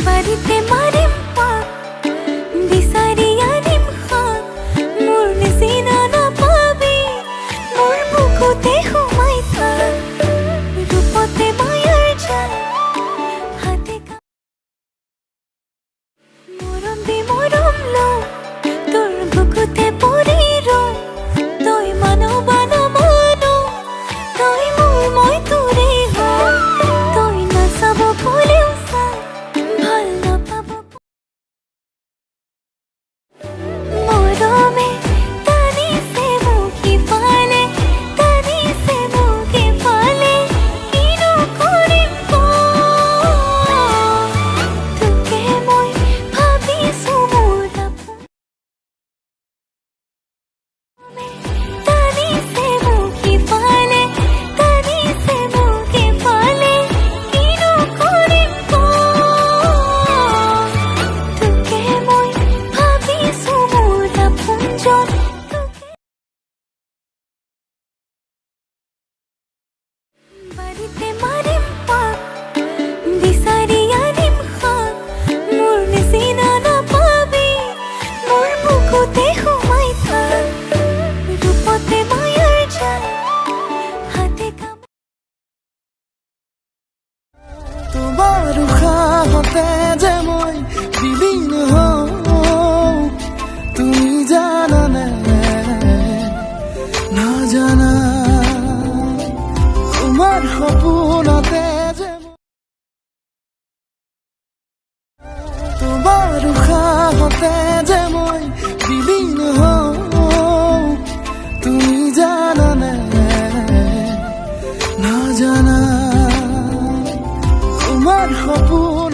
বাৰীতে মাৰিম পাক বিচাৰি আনিম শাক মোৰ নিচিনা নাপাবি মোৰ বুকুতে সোমাই থাক ৰূপতে মায়াৰ জাল হাতে মৰম দি মৰম লওঁ তোৰ বুকুতে পৰি ৰওঁ তই মানো বা নামানো তই মোৰ মই তোৰে হওঁ তই নাচাব ক'লেও চা ভাল নাপাব মৰমে টানিছে মোক ইফালে টানিছে মোক ইফালে কিনো কৰিম তোকে মই ভাবিছোঁ মোৰ আপোন টানিছে মোক ইফালে টানিছে মোক ইফালে কিনো কৰিম তোকে মই ভাবিছোঁ মোৰ আপোনজন বাৰীতে মাৰিম পাক বিচাৰি আনিম শাক মোৰ নিচিনা নাপাবি মোৰ বুকুতে সোমাই থাক ৰূপতে মায়াৰ জাল হাতে তোমাৰ উশাহতে যে মই বিলীন হওঁ তুমি জানানে নাজানা তোমাৰ সপোনতে যে তোমাৰ উশাহতে যে মই বিলীন হওঁ তুমি জানানে নাজানা তোমাৰ সপোন